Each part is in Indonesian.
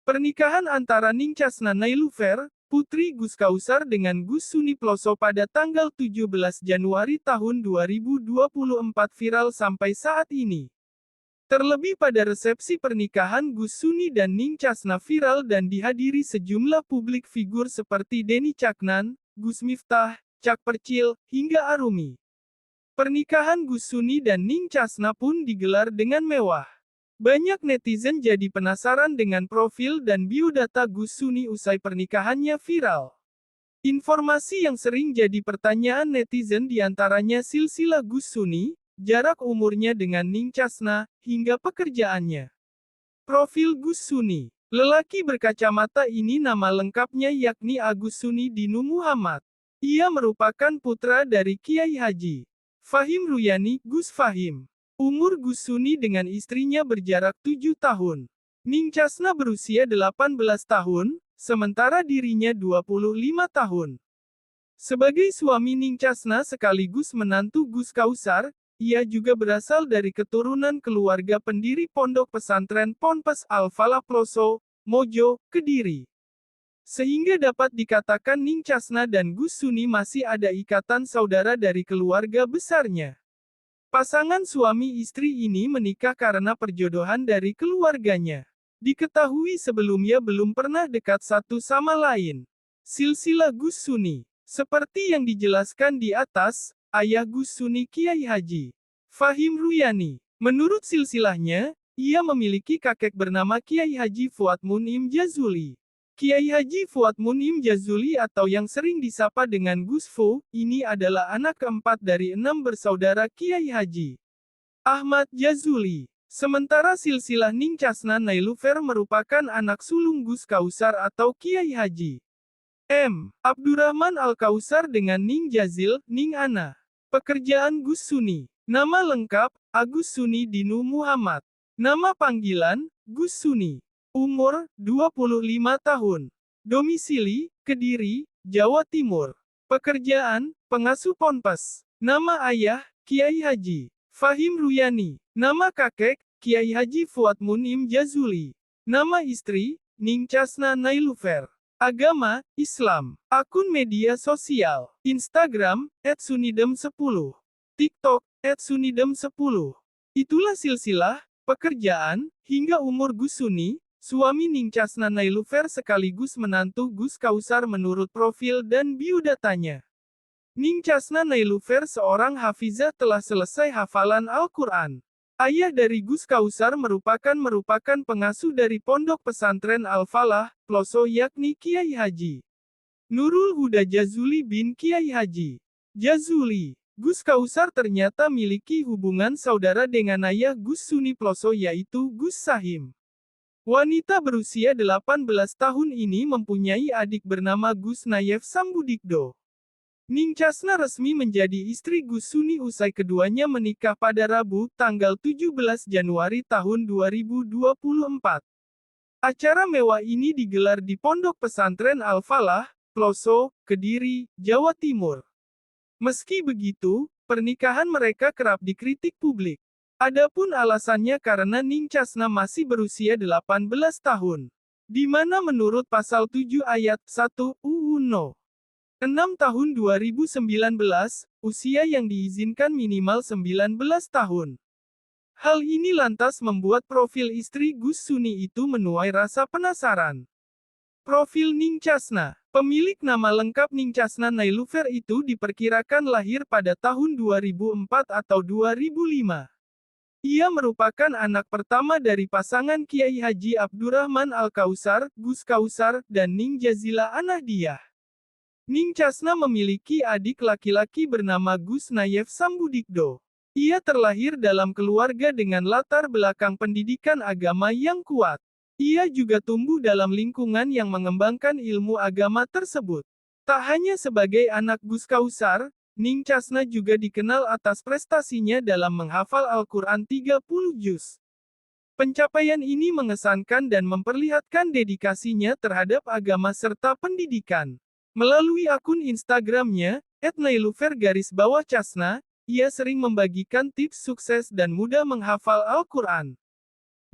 Pernikahan antara Ningtyasna Nailufer, putri Gus Kausar dengan Gus Suni Ploso pada tanggal 17 Januari tahun 2024 viral sampai saat ini. Terlebih pada resepsi pernikahan Gus Suni dan Ningtyasna viral dan dihadiri sejumlah publik figur seperti Denny Caknan, Gus Miftah, Cak Percil, hingga Arumi. Pernikahan Gus Suni dan Ningtyasna pun digelar dengan mewah. Banyak netizen jadi penasaran dengan profil dan biodata Gus Suni usai pernikahannya viral. Informasi yang sering jadi pertanyaan netizen diantaranya silsilah Gus Suni, jarak umurnya dengan Ningtyasna, hingga pekerjaannya. Profil Gus Suni. Lelaki berkacamata ini nama lengkapnya yakni Agus Suni Dinu Muhammad. Ia merupakan putra dari Kiai Haji Fahim Ruyani, Gus Fahim. Umur Gus Suni dengan istrinya berjarak 7 tahun. Ningtyasna berusia 18 tahun, sementara dirinya 25 tahun. Sebagai suami Ningtyasna sekaligus menantu Gus Kausar, ia juga berasal dari keturunan keluarga pendiri Pondok Pesantren Ponpes Al-Falah Ploso, Mojo, Kediri. Sehingga dapat dikatakan Ningtyasna dan Gus Suni masih ada ikatan saudara dari keluarga besarnya. Pasangan suami istri ini menikah karena perjodohan dari keluarganya. Diketahui sebelumnya belum pernah dekat satu sama lain. Silsilah Gus Suni. Seperti yang dijelaskan di atas, ayah Gus Suni Kiai Haji Fahim Ruyani. Menurut silsilahnya, ia memiliki kakek bernama Kiai Haji Fuad Munim Jazuli. Kiai Haji Fuad Munim Jazuli atau yang sering disapa dengan Gus Fu, ini adalah anak keempat dari 6 bersaudara Kiai Haji Ahmad Jazuli. Sementara silsilah Ningtyasna Nailufer merupakan anak sulung Gus Kausar atau Kiai Haji M. Abdurrahman Al-Kausar dengan Ning Jazil, Ning Ana. Pekerjaan Gus Suni. Nama lengkap, Agus Suni Dinu Muhammad. Nama panggilan, Gus Suni. Umur, 25 tahun. Domisili, Kediri, Jawa Timur. Pekerjaan, pengasuh Ponpes. Nama ayah, Kiai Haji Fahim Ruyani. Nama kakek, Kiai Haji Fuad Munim Jazuli. Nama istri, Ningtyasna Nailufer. Agama, Islam. Akun media sosial. Instagram, @sunidem10. TikTok, @sunidem10. Itulah silsilah, pekerjaan, hingga umur Gus Suni, suami Ningtyasna Nailufer sekaligus menantu Gus Kausar menurut profil dan biodatanya. Ningtyasna Nailufer seorang hafizah telah selesai hafalan Al-Quran. Ayah dari Gus Kausar merupakan pengasuh dari Pondok Pesantren Al-Falah, Ploso yakni Kiai Haji Nurul Huda Jazuli bin Kiai Haji Jazuli. Gus Kausar ternyata miliki hubungan saudara dengan ayah Gus Suni Ploso yaitu Gus Sahim. Wanita berusia 18 tahun ini mempunyai adik bernama Gus Nayef Sambudikdo. Ningtyasna resmi menjadi istri Gus Suni usai keduanya menikah pada Rabu, tanggal 17 Januari tahun 2024. Acara mewah ini digelar di Pondok Pesantren Al-Falah, Ploso, Kediri, Jawa Timur. Meski begitu, pernikahan mereka kerap dikritik publik. Adapun alasannya karena Ningtyasna masih berusia 18 tahun. Di mana menurut pasal 7 ayat 1 UU No. 6 tahun 2019, usia yang diizinkan minimal 19 tahun. Hal ini lantas membuat profil istri Gus Suni itu menuai rasa penasaran. Profil Ningtyasna. Pemilik nama lengkap Ningtyasna Nailufer itu diperkirakan lahir pada tahun 2004 atau 2005. Ia merupakan anak pertama dari pasangan Kiai Haji Abdurrahman Al-Kausar, Gus Kausar, dan Ning Jazila Anahdiah. Ningtyasna memiliki adik laki-laki bernama Gus Nayef Sambudikdo. Ia terlahir dalam keluarga dengan latar belakang pendidikan agama yang kuat. Ia juga tumbuh dalam lingkungan yang mengembangkan ilmu agama tersebut. Tak hanya sebagai anak Gus Kausar, Ningtyasna juga dikenal atas prestasinya dalam menghafal Al-Quran 30 juz. Pencapaian ini mengesankan dan memperlihatkan dedikasinya terhadap agama serta pendidikan. Melalui akun Instagramnya, @nailufer_casna, ia sering membagikan tips sukses dan mudah menghafal Al-Quran.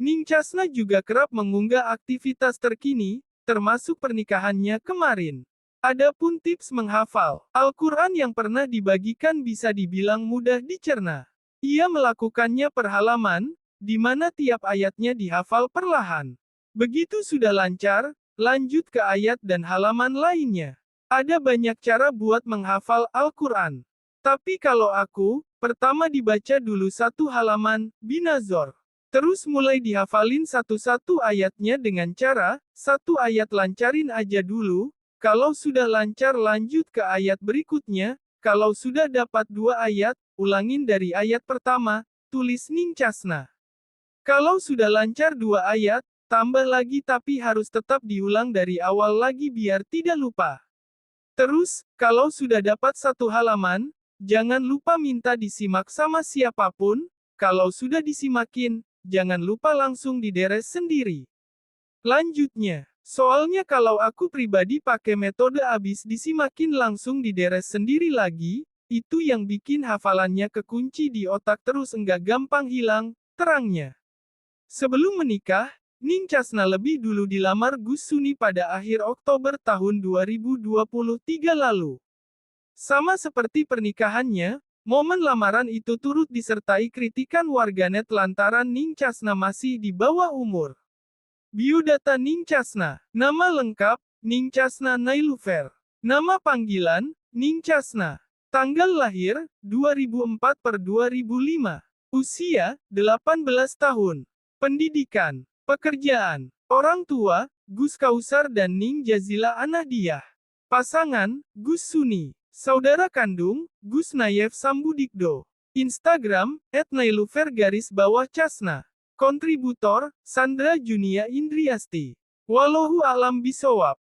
Ning Chasna juga kerap mengunggah aktivitas terkini, termasuk pernikahannya kemarin. Adapun tips menghafal Al-Quran yang pernah dibagikan bisa dibilang mudah dicerna. Ia melakukannya per halaman, di mana tiap ayatnya dihafal perlahan. Begitu sudah lancar, lanjut ke ayat dan halaman lainnya. Ada banyak cara buat menghafal Al-Quran. Tapi kalau aku, pertama dibaca dulu satu halaman, binazor. Terus mulai dihafalin satu-satu ayatnya dengan cara, satu ayat lancarin aja dulu, kalau sudah lancar lanjut ke ayat berikutnya, kalau sudah dapat dua ayat, ulangin dari ayat pertama, tulis Ning Chasna. Kalau sudah lancar dua ayat, tambah lagi tapi harus tetap diulang dari awal lagi biar tidak lupa. Terus, kalau sudah dapat satu halaman, jangan lupa minta disimak sama siapapun, kalau sudah disimakin, jangan lupa langsung dideres sendiri. Lanjutnya, soalnya kalau aku pribadi pakai metode abis disimakin langsung dideres sendiri lagi, itu yang bikin hafalannya kekunci di otak terus enggak gampang hilang, terangnya. Sebelum menikah, Ning Chasna lebih dulu dilamar Gus Suni pada akhir Oktober tahun 2023 lalu. Sama seperti pernikahannya, momen lamaran itu turut disertai kritikan warganet lantaran Ning Chasna masih di bawah umur. Biodata Ning Chasna. Nama lengkap, Ning Chasna Nailufer. Nama panggilan, Ning Chasna. Tanggal lahir, 2004/2005. Usia, 18 tahun. Pendidikan, pekerjaan, orang tua, Gus Kausar dan Ning Jazila Anahdiah. Pasangan, Gus Suni. Saudara kandung, Gus Nayef Sambudikdo. Instagram, @nailufer_chasna. Kontributor, Sandra Junia Indriasti. Wallahu a'lam bishawab.